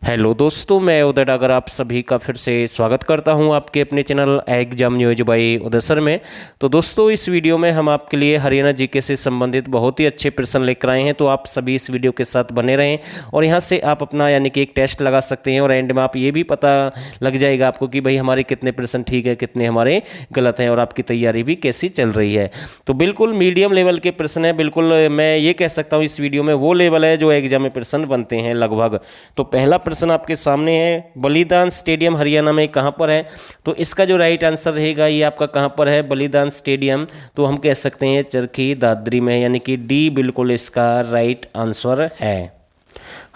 Hello दोस्तों, मैं उदय डागर आप सभी का फिर से स्वागत करता हूं आपके अपने channel exam news by Uday sir में। तो दोस्तों, इस वीडियो में हम आपके लिए हरियाणा जीके से संबंधित बहुत ही अच्छे प्रश्न लेकर आए हैं। तो आप सभी इस वीडियो के साथ बने रहें और यहां से आप अपना यानी कि एक टेस्ट लगा सकते हैं और एंड में आप ये भी पता लग जाएगा आपको कि भाई हमारे कितने प्रश्न ठीक है, कितने हमारे गलत हैं और आपकी तैयारी भी कैसी चल रही है। तो बिल्कुल मीडियम लेवल के प्रश्न है। बिल्कुल मैं ये कह सकता हूँ इस वीडियो में वो लेवल है जो एग्जाम में प्रश्न बनते हैं लगभग। तो पहला प्रश्न आपके सामने है, बलिदान स्टेडियम हरियाणा में कहाँ पर है? तो इसका जो राइट आंसर रहेगा ये आपका कहाँ पर है बलिदान स्टेडियम? तो हम कह सकते हैं चरखी दादरी में, यानी कि डी बिल्कुल इसका राइट आंसर है।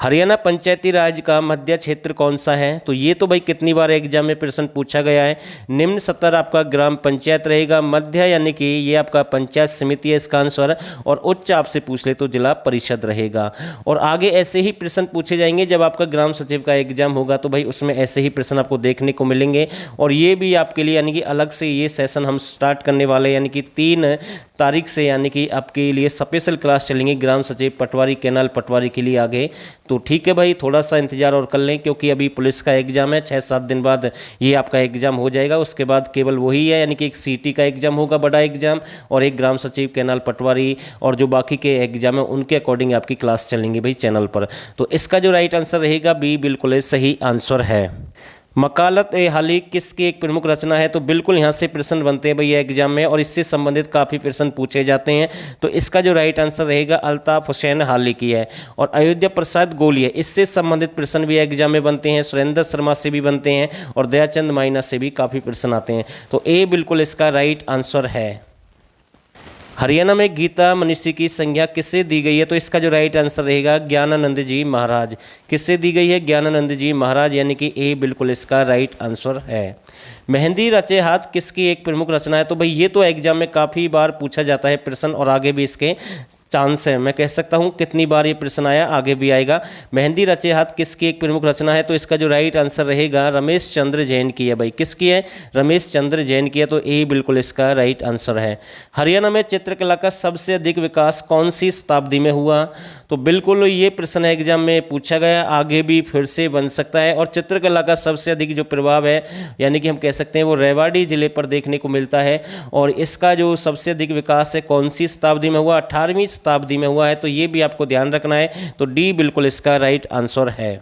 हरियाणा पंचायती राज का मध्य क्षेत्र कौन सा है? तो ये तो भाई कितनी बार एग्जाम में प्रश्न पूछा गया है। निम्न स्तर आपका ग्राम पंचायत रहेगा, मध्य यानी कि ये आपका पंचायत समिति है इसका आंसर, और उच्च आपसे पूछ ले तो जिला परिषद रहेगा। और आगे ऐसे ही प्रश्न पूछे जाएंगे जब आपका ग्राम सचिव का एग्जाम होगा, तो भाई उसमें ऐसे ही प्रश्न आपको देखने को मिलेंगे। और ये भी आपके लिए यानी कि अलग से ये सेशन हम स्टार्ट करने वाले, यानी कि 3 तारीख से, यानी कि आपके लिए स्पेशल क्लास चलेंगे ग्राम सचिव पटवारी, कैनाल पटवारी के लिए आगे। तो ठीक है भाई, थोड़ा सा इंतजार और कर लें, क्योंकि अभी पुलिस का एग्जाम है, 6-7 दिन बाद ये आपका एग्जाम हो जाएगा। उसके बाद केवल वही है, यानी कि एक सीटी का एग्जाम होगा, बड़ा एग्जाम, और एक ग्राम सचिव, कैनाल पटवारी, और जो बाकी के एग्जाम है उनके अकॉर्डिंग आपकी क्लास चलेंगी भाई चैनल पर। तो इसका जो राइट आंसर रहेगा बी बिल्कुल सही आंसर है। मकालत ए हाली किसकी एक प्रमुख रचना है? तो बिल्कुल यहाँ से प्रश्न बनते हैं भैया एग्जाम में, और इससे संबंधित काफ़ी प्रश्न पूछे जाते हैं। तो इसका जो राइट आंसर रहेगा अल्ताफ हुसैन हाली की है। और अयोध्या प्रसाद गोलिया, इससे संबंधित प्रश्न भी एग्जाम में बनते हैं, सुरेंद्र शर्मा से भी बनते हैं, और दयाचंद माइना से भी काफ़ी प्रश्न आते हैं। तो ए बिल्कुल इसका राइट आंसर है। हरियाणा में गीता मनीषी की संज्ञा किससे दी गई है? तो इसका जो राइट आंसर रहेगा ज्ञानानंद जी महाराज। किससे दी गई है? ज्ञानानंद जी महाराज, यानी कि ए बिल्कुल इसका राइट आंसर है। मेहंदी रचे हाथ किसकी एक प्रमुख रचना है? तो भाई ये तो एग्जाम में काफ़ी बार पूछा जाता है प्रश्न, और आगे भी इसके चांस है। मैं कह सकता हूँ कितनी बार ये प्रश्न आया, आगे भी आएगा। मेहंदी रचे हाथ किसकी एक प्रमुख रचना है? तो इसका जो राइट आंसर रहेगा रमेश चंद्र जैन की है भाई। किसकी है? रमेश चंद्र जैन की है। तो ए बिल्कुल इसका राइट आंसर है। हरियाणा में चित्रकला का सबसे अधिक विकास कौन सी शताब्दी में हुआ? तो बिल्कुल ये प्रश्न एग्जाम में पूछा गया, आगे भी फिर से बन सकता है। और चित्रकला का सबसे अधिक जो प्रभाव है, यानी कि हम कह सकते हैं वो रेवाड़ी जिले पर देखने को मिलता है। और इसका जो सबसे अधिक विकास है कौन सी शताब्दी में हुआ? 18वीं शताब्दी में हुआ है। तो ये भी आपको ध्यान रखना है। तो डी बिल्कुल इसका राइट आंसर है।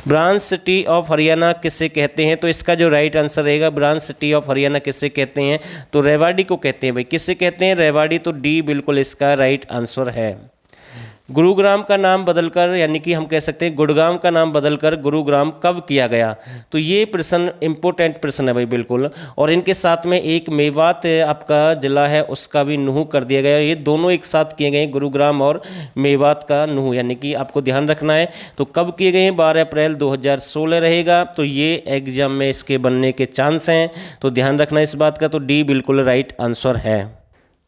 ब्रांच सिटी ऑफ हरियाणा किसे कहते हैं? तो इसका जो राइट आंसर रहेगा ब्रांच सिटी ऑफ हरियाणा किसे कहते हैं? तो रेवाड़ी को कहते हैं भाई। किसे कहते हैं? रेवाड़ी। तो डी बिल्कुल इसका राइट आंसर है। गुरुग्राम का नाम बदलकर, यानी कि हम कह सकते हैं गुड़गांव का नाम बदलकर गुरुग्राम कब किया गया? तो ये प्रश्न इंपॉर्टेंट प्रश्न है भाई बिल्कुल। और इनके साथ में एक मेवात आपका जिला है उसका भी नूह कर दिया गया। ये दोनों एक साथ किए गए, गुरुग्राम और मेवात का नूह, यानी कि आपको ध्यान रखना है। तो कब किए गए हैं? 12 अप्रैल 2016 रहेगा। तो ये एग्जाम में इसके बनने के चांस हैं, तो ध्यान रखना इस बात का। तो डी बिल्कुल राइट आंसर है।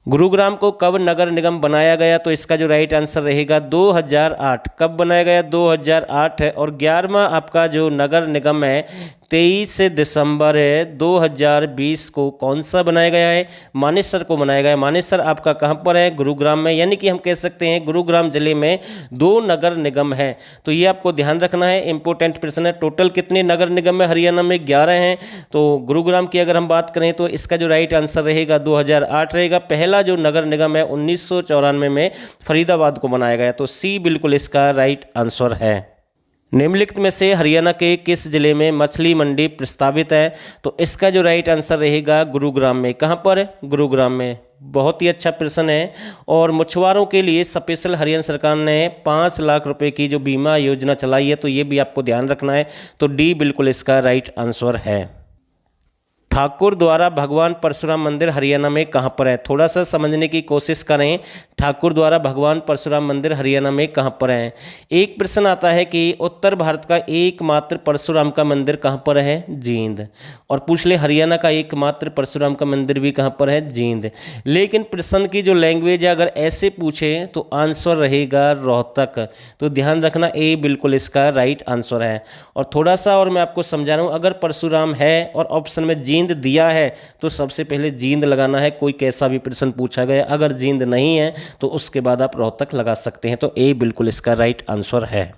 गुरुग्राम को कब नगर निगम बनाया गया? तो इसका जो राइट आंसर रहेगा 2008। कब बनाया गया? 2008 है। और 11वां आपका जो नगर निगम है 23 दिसंबर 2020 को कौन सा बनाया गया है? मानेसर को बनाया गया है। मानेसर आपका कहाँ पर है? गुरुग्राम में, यानी कि हम कह सकते हैं गुरुग्राम जिले में 2 नगर निगम है। तो ये आपको ध्यान रखना है, इंपॉर्टेंट प्रश्न है। टोटल कितने नगर निगम है हरियाणा में? 11 हैं। तो गुरुग्राम की अगर हम बात करें तो इसका जो राइट आंसर रहेगा 2008 रहेगा। पहला जो नगर निगम है 1994 में फरीदाबाद को बनाया गया। तो सी बिल्कुल इसका राइट आंसर है। निम्नलिखित में से हरियाणा के किस जिले में मछली मंडी प्रस्तावित है? तो इसका जो राइट आंसर रहेगा गुरुग्राम में। कहाँ पर? गुरुग्राम में। बहुत ही अच्छा प्रश्न है। और मछुआरों के लिए स्पेशल हरियाणा सरकार ने 5 लाख रुपए की जो बीमा योजना चलाई है, तो ये भी आपको ध्यान रखना है। तो डी बिल्कुल इसका राइट आंसर है। ठाकुर द्वारा भगवान परशुराम मंदिर हरियाणा में कहाँ पर है? थोड़ा सा समझने की कोशिश करें। ठाकुर द्वारा भगवान परशुराम मंदिर हरियाणा में कहाँ पर है? एक प्रश्न आता है कि उत्तर भारत का एकमात्र परशुराम का मंदिर कहाँ पर है? जींद। और पूछ ले हरियाणा का एकमात्र परशुराम का मंदिर भी कहाँ पर है? जींद। लेकिन प्रश्न की जो लैंग्वेज है अगर ऐसे पूछे तो आंसर रहेगा रोहतक। तो ध्यान रखना, ए बिल्कुल इसका राइट आंसर है। और थोड़ा सा और मैं आपको समझा रहा हूँ, अगर परशुराम है और ऑप्शन में जींद दिया है तो सबसे पहले जींद लगाना है, कोई कैसा भी प्रश्न पूछा गया। अगर जींद नहीं है तो उसके बाद आप रोहतक लगा सकते हैं। तो ए बिल्कुल इसका राइट आंसर है।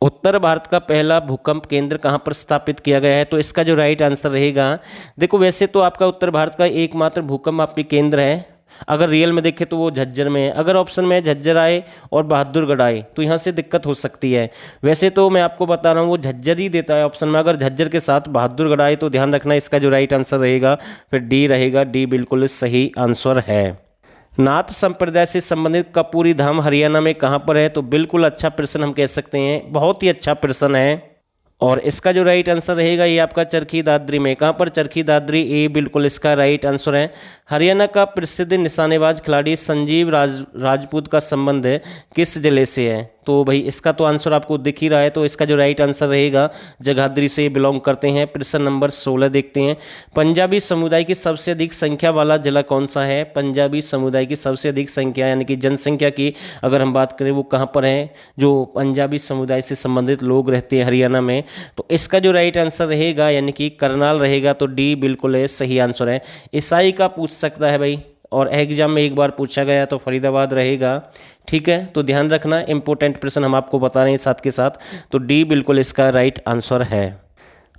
उत्तर भारत का पहला भूकंप केंद्र कहाँ पर स्थापित किया गया है? तो इसका जो राइट आंसर रहेगा, देखो वैसे तो आपका उत्तर भारत का एकमात्र भूकंप आपकी केंद्र है, अगर रियल में देखें तो वो झज्जर में है। अगर ऑप्शन में झज्जर आए और बहादुरगढ़ आए तो यहाँ से दिक्कत हो सकती है। वैसे तो मैं आपको बता रहा हूँ वो झज्जर ही देता है ऑप्शन में, अगर झज्जर के साथ बहादुरगढ़ आए तो ध्यान रखना इसका जो राइट आंसर रहेगा फिर डी रहेगा। डी बिल्कुल सही आंसर है। नाथ संप्रदाय से संबंधित कपूरी धाम हरियाणा में कहाँ पर है? तो बिल्कुल अच्छा प्रश्न हम कह सकते हैं, बहुत ही अच्छा प्रश्न है। और इसका जो राइट आंसर रहेगा ये आपका चरखी दादरी में। कहाँ पर? चरखी दादरी, ए बिल्कुल इसका राइट आंसर है। हरियाणा का प्रसिद्ध निशानेबाज खिलाड़ी संजीव राजपूत का संबंध किस जिले से है? तो भाई इसका तो आंसर आपको दिख ही रहा है, तो इसका जो राइट आंसर रहेगा जगाधरी से बिलोंग करते हैं। प्रश्न नंबर 16 देखते हैं। पंजाबी समुदाय की सबसे अधिक संख्या वाला जिला कौन सा है? पंजाबी समुदाय की सबसे अधिक संख्या यानी कि जनसंख्या की अगर हम बात करें वो कहाँ पर है, जो पंजाबी समुदाय से संबंधित लोग रहते हैं हरियाणा में, तो इसका जो राइट आंसर रहेगा यानी कि करनाल रहेगा। तो डी बिल्कुल सही आंसर है। ईसाई का पूछ सकता है भाई, और एग्जाम में एक बार पूछा गया तो फरीदाबाद रहेगा। ठीक है, तो ध्यान रखना, इंपॉर्टेंट प्रश्न हम आपको बता रहे हैं साथ के साथ। तो डी बिल्कुल इसका राइट आंसर है।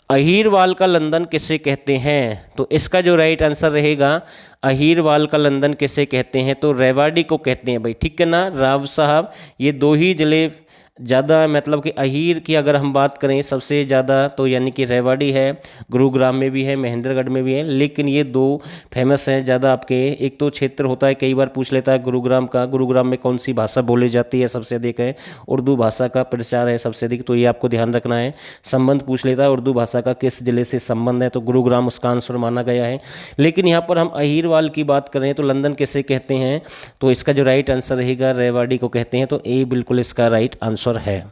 अहीरवाल का लंदन किसे कहते हैं? तो इसका जो राइट आंसर रहेगा अहीरवाल का लंदन किसे कहते हैं? तो रेवाड़ी को कहते हैं भाई। ठीक है ना राव साहब, ये दो ही जिले ज़्यादा, मतलब कि अहीर की अगर हम बात करें सबसे ज़्यादा तो यानी कि रेवाड़ी है, गुरुग्राम में भी है, महेंद्रगढ़ में भी है, लेकिन ये दो फेमस हैं ज़्यादा आपके। एक तो क्षेत्र होता है, कई बार पूछ लेता है गुरुग्राम का, गुरुग्राम में कौन सी भाषा बोली जाती है सबसे अधिक है, उर्दू भाषा का प्रचार है सबसे अधिक, तो ये आपको ध्यान रखना है। संबंध पूछ लेता है उर्दू भाषा का किस जिले से संबंध है, तो गुरुग्राम उसका आंसर माना गया है। लेकिन यहाँ पर हम अहीरवाल की बात करें तो लंदन किसे कहते हैं? तो इसका जो राइट आंसर रहेगा रेवाड़ी को कहते हैं। तो ए बिल्कुल इसका राइट आंसर है।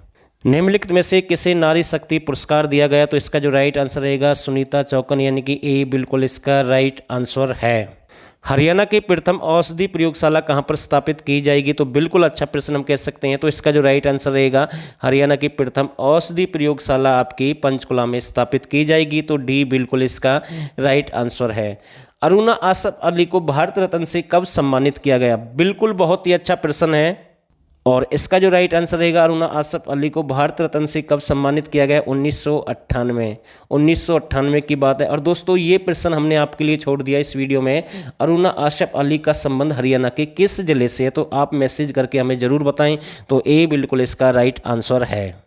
निम्नलिखित में से किसे नारी शक्ति पुरस्कार दिया गया? तो इसका जो राइट आंसर रहेगा सुनीता चौकन, यानी कि ए बिल्कुल इसका राइट आंसर है। हरियाणा की प्रथम औषधि प्रयोगशाला कहां पर स्थापित की जाएगी? तो बिल्कुल अच्छा प्रश्न हम कह सकते हैं। तो इसका जो राइट आंसर रहेगा हरियाणा की प्रथम औषधि प्रयोगशाला आपकी पंचकुला में स्थापित की जाएगी। तो डी बिल्कुल इसका राइट आंसर है। अरुणा आसफ अली को भारत रत्न से कब सम्मानित किया गया? बिल्कुल बहुत ही अच्छा प्रश्न है, और इसका जो राइट आंसर रहेगा अरुणा आसफ अली को भारत रत्न से कब सम्मानित किया गया? 1998 की बात है। और दोस्तों ये प्रश्न हमने आपके लिए छोड़ दिया इस वीडियो में, अरुणा आसफ अली का संबंध हरियाणा के किस जिले से है? तो आप मैसेज करके हमें ज़रूर बताएं। तो ए बिल्कुल इसका राइट आंसर है।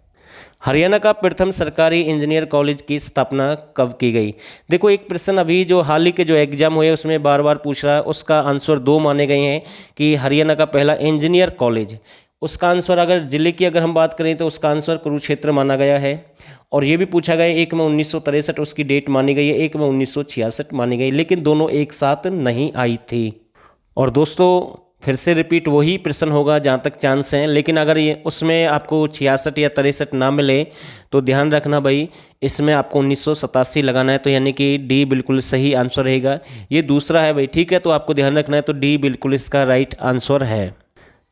हरियाणा का प्रथम सरकारी इंजीनियर कॉलेज की स्थापना कब की गई? देखो एक प्रश्न अभी जो हाल ही के जो एग्जाम हुए उसमें बार बार पूछ रहा है, उसका आंसर दो माने गए हैं कि हरियाणा का पहला इंजीनियर कॉलेज, उसका आंसर अगर जिले की अगर हम बात करें तो उसका आंसर कुरुक्षेत्र माना गया है। और ये भी पूछा गया एक में 1963 उसकी डेट मानी गई है, एक में 1966 मानी गई, लेकिन दोनों एक साथ नहीं आई थी। और दोस्तों फिर से रिपीट वही प्रश्न होगा जहाँ तक चांस हैं, लेकिन अगर ये उसमें आपको 66 या 63 ना मिले तो ध्यान रखना भाई इसमें आपको 1987 लगाना है। तो यानी कि डी बिल्कुल सही आंसर रहेगा। ये दूसरा है भाई, ठीक है, तो आपको ध्यान रखना है। तो डी बिल्कुल इसका राइट आंसर है।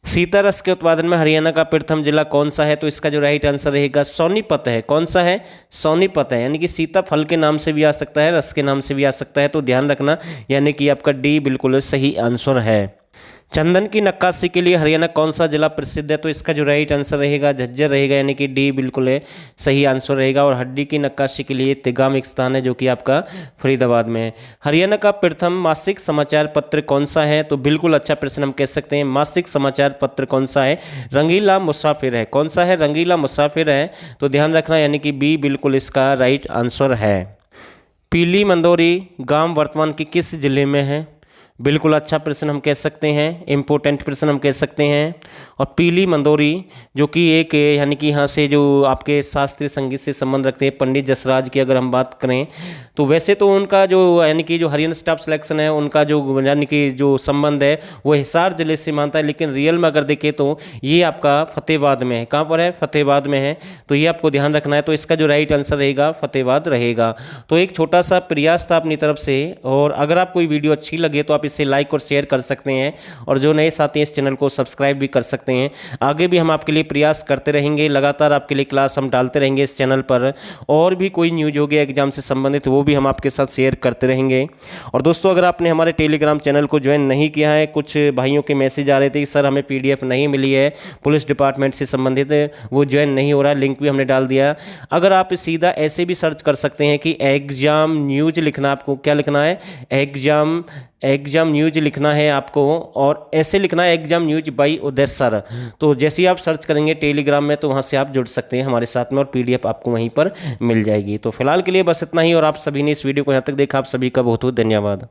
सीता रस के उत्पादन में हरियाणा का प्रथम जिला कौन सा है? तो इसका जो राइट आंसर रहेगा सोनीपत है। कौन सा है? सोनीपत है, यानी कि सीता फल के नाम से भी आ सकता है, रस के नाम से भी आ सकता है। तो ध्यान रखना, यानी कि आपका डी बिल्कुल सही आंसर है। चंदन की नक्काशी के लिए हरियाणा कौन सा जिला प्रसिद्ध है? तो इसका जो राइट आंसर रहेगा झज्जर रहेगा, यानी कि डी बिल्कुल है सही आंसर रहेगा। और हड्डी की नक्काशी के लिए तिगाम एक स्थान है जो कि आपका फरीदाबाद में है। हरियाणा का प्रथम मासिक समाचार पत्र कौन सा है? तो बिल्कुल अच्छा प्रश्न हम कह सकते हैं। मासिक समाचार पत्र कौन सा है? रंगीला मुसाफिर है। कौन सा है? रंगीला मुसाफिर है। तो ध्यान रखना, यानी कि बी बिल्कुल इसका राइट आंसर है। पीली मंदोरी गांव वर्तमान के किस जिले में है? बिल्कुल अच्छा प्रश्न हम कह सकते हैं, इम्पोर्टेंट प्रश्न हम कह सकते हैं। और पीली मंदोरी जो कि एक यानी कि यहाँ से जो आपके शास्त्रीय संगीत से संबंध रखते हैं पंडित जसराज की अगर हम बात करें तो वैसे तो उनका जो यानी कि जो हरियाणा स्टाफ सिलेक्शन है उनका जो यानी कि जो संबंध है वो हिसार जिले से मानता है, लेकिन रियल में अगर देखें तो ये आपका फतेहाबाद में है। कहाँ पर है? फतेहाबाद में है। तो ये आपको ध्यान रखना है। तो इसका जो राइट आंसर रहेगा फतेहाबाद रहेगा। तो एक छोटा सा प्रयास था अपनी तरफ से, और अगर आपको वीडियो अच्छी लगे तो आप इसे लाइक और शेयर कर सकते हैं, और जो नए साथी इस चैनल को सब्सक्राइब भी कर सकते हैं। आगे भी हम आपके लिए प्रयास करते रहेंगे, लगातार आपके लिए क्लास हम डालते रहेंगे इस चैनल पर, और भी कोई न्यूज होगी एग्जाम से संबंधित वो भी हम आपके साथ शेयर करते रहेंगे। और दोस्तों, अगर आपने हमारे टेलीग्राम चैनल को ज्वाइन नहीं किया है, कुछ भाइयों के मैसेज आ रहे थे कि सर हमें PDF नहीं मिली है पुलिस डिपार्टमेंट से संबंधित, वो ज्वाइन नहीं हो रहा है, लिंक भी हमने डाल दिया। अगर आप सीधा ऐसे भी सर्च कर सकते हैं कि एग्जाम न्यूज लिखना, आपको क्या लिखना है, एग्जाम न्यूज लिखना है आपको, और ऐसे लिखना है exam news by Uday sir. तो जैसे ही आप सर्च करेंगे टेलीग्राम में, तो वहाँ से आप जुड़ सकते हैं हमारे साथ में, और PDF आपको वहीं पर मिल जाएगी। तो फिलहाल के लिए बस इतना ही, और आप सभी ने इस वीडियो को यहाँ तक देखा, आप सभी का बहुत बहुत धन्यवाद।